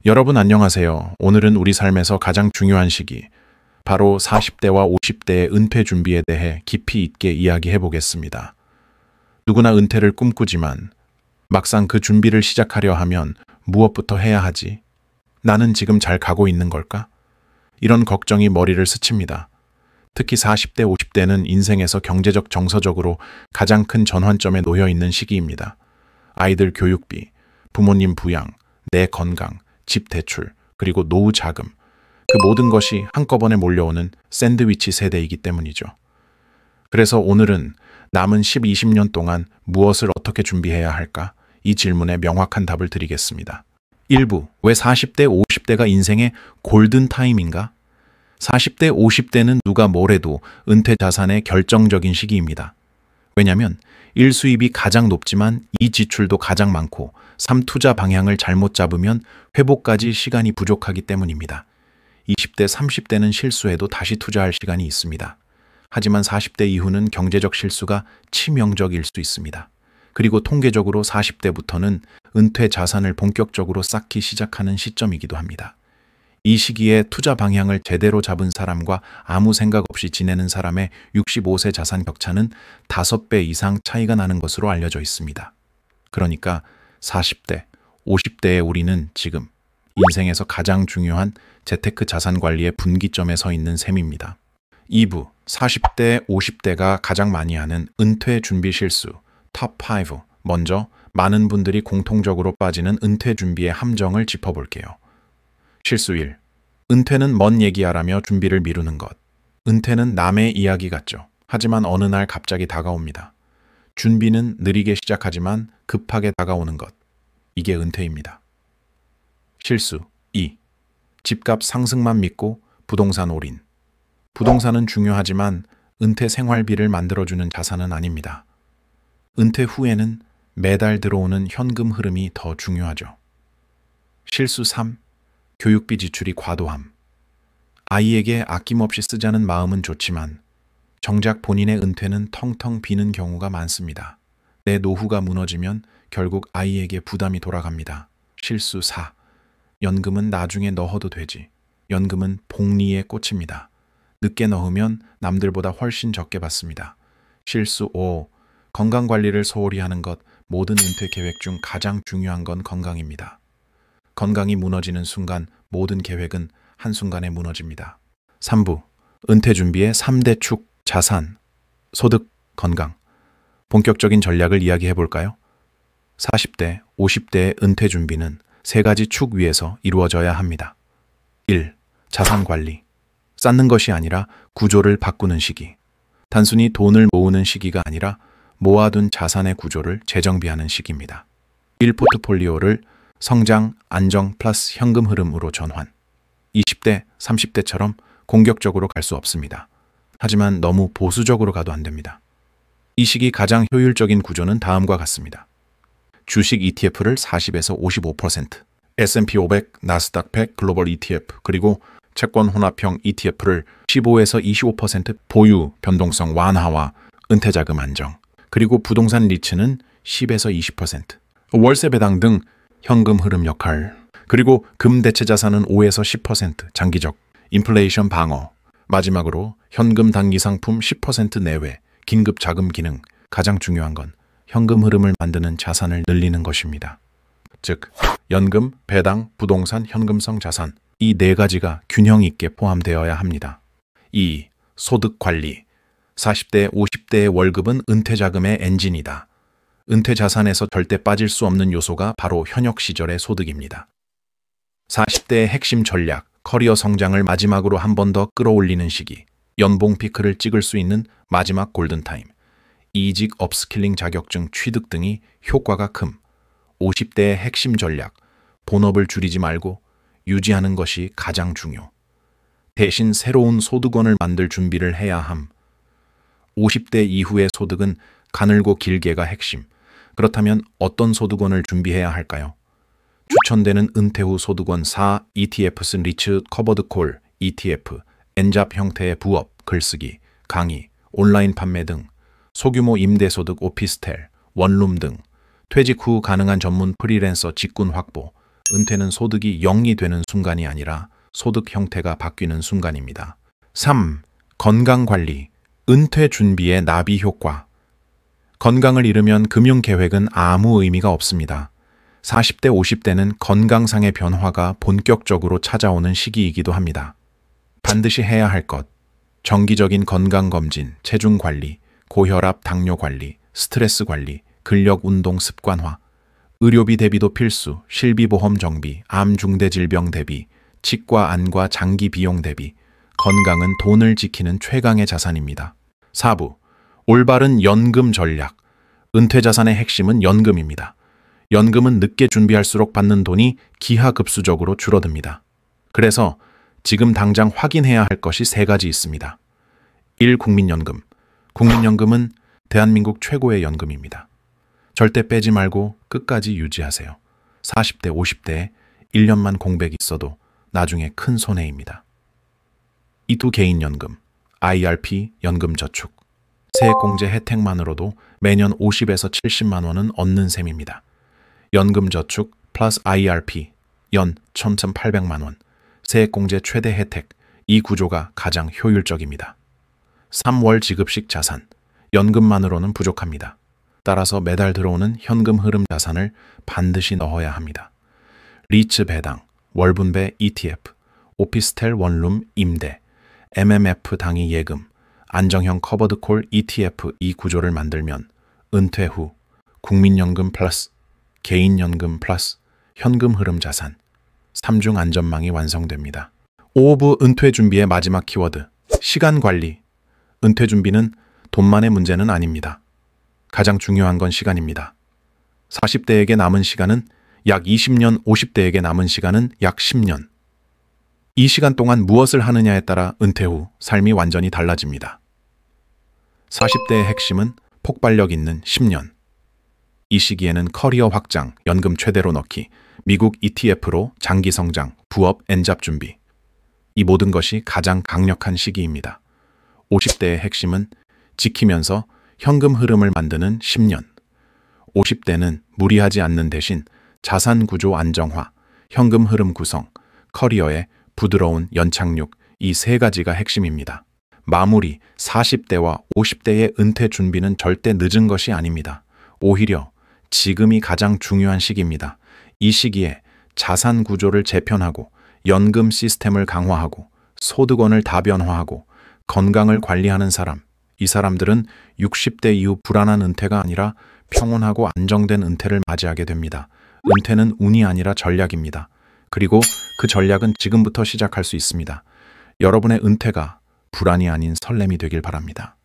여러분 안녕하세요. 오늘은 우리 삶에서 가장 중요한 시기, 바로 40대와 50대의 은퇴 준비에 대해 깊이 있게 이야기해 보겠습니다. 누구나 은퇴를 꿈꾸지만 막상 그 준비를 시작하려 하면 무엇부터 해야 하지? 나는 지금 잘 가고 있는 걸까? 이런 걱정이 머리를 스칩니다. 특히 40대, 50대는 인생에서 경제적, 정서적으로 가장 큰 전환점에 놓여 있는 시기입니다. 아이들 교육비, 부모님 부양, 내 건강, 집 대출, 그리고 노후 자금, 그 모든 것이 한꺼번에 몰려오는 샌드위치 세대이기 때문이죠. 그래서 오늘은 남은 10, 20년 동안 무엇을 어떻게 준비해야 할까? 이 질문에 명확한 답을 드리겠습니다. 1부, 왜 40대, 50대가 인생의 골든타임인가? 40대, 50대는 누가 뭐래도 은퇴 자산의 결정적인 시기입니다. 왜냐하면 1 수입이 가장 높지만 2 지출도 가장 많고 3 투자 방향을 잘못 잡으면 회복까지 시간이 부족하기 때문입니다. 20대, 30대는 실수해도 다시 투자할 시간이 있습니다. 하지만 40대 이후는 경제적 실수가 치명적일 수 있습니다. 그리고 통계적으로 40대부터는 은퇴 자산을 본격적으로 쌓기 시작하는 시점이기도 합니다. 이 시기에 투자 방향을 제대로 잡은 사람과 아무 생각 없이 지내는 사람의 65세 자산 격차는 5배 이상 차이가 나는 것으로 알려져 있습니다. 그러니까 40대, 50대의 우리는 지금 인생에서 가장 중요한 재테크 자산 관리의 분기점에 서 있는 셈입니다. 2부, 40대, 50대가 가장 많이 하는 은퇴 준비 실수, 탑5. 먼저, 많은 분들이 공통적으로 빠지는 은퇴 준비의 함정을 짚어볼게요. 실수 1. 은퇴는 먼 얘기하라며 준비를 미루는 것. 은퇴는 남의 이야기 같죠. 하지만 어느 날 갑자기 다가옵니다. 준비는 느리게 시작하지만 급하게 다가오는 것. 이게 은퇴입니다. 실수 2. 집값 상승만 믿고 부동산 올인. 부동산은 중요하지만 은퇴 생활비를 만들어주는 자산은 아닙니다. 은퇴 후에는 매달 들어오는 현금 흐름이 더 중요하죠. 실수 3. 교육비 지출이 과도함. 아이에게 아낌없이 쓰자는 마음은 좋지만 정작 본인의 은퇴는 텅텅 비는 경우가 많습니다. 내 노후가 무너지면 결국 아이에게 부담이 돌아갑니다. 실수 4. 연금은 나중에 넣어도 되지. 연금은 복리의 꽃입니다. 늦게 넣으면 남들보다 훨씬 적게 받습니다. 실수 5. 건강관리를 소홀히 하는 것. 모든 은퇴 계획 중 가장 중요한 건 건강입니다. 건강이 무너지는 순간 모든 계획은 한순간에 무너집니다. 3부, 은퇴 준비의 3대 축, 자산, 소득, 건강. 본격적인 전략을 이야기해 볼까요? 40대, 50대의 은퇴 준비는 3가지 축 위에서 이루어져야 합니다. 1. 자산 관리. 쌓는 것이 아니라 구조를 바꾸는 시기. 단순히 돈을 모으는 시기가 아니라 모아둔 자산의 구조를 재정비하는 시기입니다. 1. 포트폴리오를 성장, 안정 플러스 현금 흐름으로 전환. 20대, 30대처럼 공격적으로 갈 수 없습니다. 하지만 너무 보수적으로 가도 안 됩니다. 이 시기 가장 효율적인 구조는 다음과 같습니다. 주식 ETF를 40에서 55%, S&P 500, 나스닥 100 글로벌 ETF, 그리고 채권 혼합형 ETF를 15에서 25% 보유, 변동성 완화와 은퇴자금 안정, 그리고 부동산 리츠는 10에서 20%, 월세 배당 등 현금 흐름 역할, 그리고 금대체 자산은 5에서 10% 장기적, 인플레이션 방어, 마지막으로 현금 단기 상품 10% 내외, 긴급 자금 기능, 가장 중요한 건 현금 흐름을 만드는 자산을 늘리는 것입니다. 즉, 연금, 배당, 부동산, 현금성 자산, 이 4가지가 균형 있게 포함되어야 합니다. 2. 소득 관리. 40대, 50대의 월급은 은퇴 자금의 엔진이다. 은퇴 자산에서 절대 빠질 수 없는 요소가 바로 현역 시절의 소득입니다. 40대의 핵심 전략, 커리어 성장을 마지막으로 한 번 더 끌어올리는 시기, 연봉 피크를 찍을 수 있는 마지막 골든타임, 이직 업스킬링 자격증 취득 등이 효과가 큼. 50대의 핵심 전략, 본업을 줄이지 말고 유지하는 것이 가장 중요. 대신 새로운 소득원을 만들 준비를 해야 함. 50대 이후의 소득은 가늘고 길게가 핵심. 그렇다면 어떤 소득원을 준비해야 할까요? 추천되는 은퇴 후 소득원 4. ETFs 리츠 커버드 콜 ETF, 엔잡 형태의 부업, 글쓰기, 강의, 온라인 판매 등, 소규모 임대소득 오피스텔, 원룸 등, 퇴직 후 가능한 전문 프리랜서 직군 확보, 은퇴는 소득이 0이 되는 순간이 아니라 소득 형태가 바뀌는 순간입니다. 3. 건강관리, 은퇴 준비의 나비 효과. 건강을 잃으면 금융계획은 아무 의미가 없습니다. 40대, 50대는 건강상의 변화가 본격적으로 찾아오는 시기이기도 합니다. 반드시 해야 할 것, 정기적인 건강검진, 체중관리, 고혈압, 당뇨관리, 스트레스관리, 근력운동 습관화, 의료비 대비도 필수, 실비보험 정비, 암 중대질병 대비, 치과 안과 장기 비용 대비, 건강은 돈을 지키는 최강의 자산입니다. 4부, 올바른 연금 전략. 은퇴 자산의 핵심은 연금입니다. 연금은 늦게 준비할수록 받는 돈이 기하급수적으로 줄어듭니다. 그래서 지금 당장 확인해야 할 것이 3가지 있습니다. 1. 국민연금. 국민연금은 대한민국 최고의 연금입니다. 절대 빼지 말고 끝까지 유지하세요. 40대, 50대에 1년만 공백이 있어도 나중에 큰 손해입니다. 2. 개인연금, IRP, 연금저축. 세액공제 혜택만으로도 매년 50에서 70만 원은 얻는 셈입니다. 연금저축 플러스 IRP, 연 1,800만 원. 세액공제 최대 혜택, 이 구조가 가장 효율적입니다. 3월 지급식 자산, 연금만으로는 부족합니다. 따라서 매달 들어오는 현금 흐름 자산을 반드시 넣어야 합니다. 리츠 배당, 월분배 ETF, 오피스텔 원룸 임대, MMF 당위 예금, 안정형 커버드콜 ETF 이 구조를 만들면 은퇴 후 국민연금 플러스, 개인연금 플러스, 현금 흐름 자산, 3중 안전망이 완성됩니다. 5부 은퇴 준비의 마지막 키워드, 시간 관리. 은퇴 준비는 돈만의 문제는 아닙니다. 가장 중요한 건 시간입니다. 40대에게 남은 시간은 약 20년, 50대에게 남은 시간은 약 10년. 이 시간 동안 무엇을 하느냐에 따라 은퇴 후 삶이 완전히 달라집니다. 40대의 핵심은 폭발력 있는 10년. 이 시기에는 커리어 확장, 연금 최대로 넣기, 미국 ETF로 장기 성장, 부업 엔잡 준비. 이 모든 것이 가장 강력한 시기입니다. 50대의 핵심은 지키면서 현금 흐름을 만드는 10년. 50대는 무리하지 않는 대신 자산 구조 안정화, 현금 흐름 구성, 커리어의 부드러운 연착륙, 이 3가지가 핵심입니다. 마무리, 40대와 50대의 은퇴 준비는 절대 늦은 것이 아닙니다. 오히려 지금이 가장 중요한 시기입니다. 이 시기에 자산 구조를 재편하고 연금 시스템을 강화하고 소득원을 다변화하고 건강을 관리하는 사람, 이 사람들은 60대 이후 불안한 은퇴가 아니라 평온하고 안정된 은퇴를 맞이하게 됩니다. 은퇴는 운이 아니라 전략입니다. 그리고 그 전략은 지금부터 시작할 수 있습니다. 여러분의 은퇴가 불안이 아닌 설렘이 되길 바랍니다.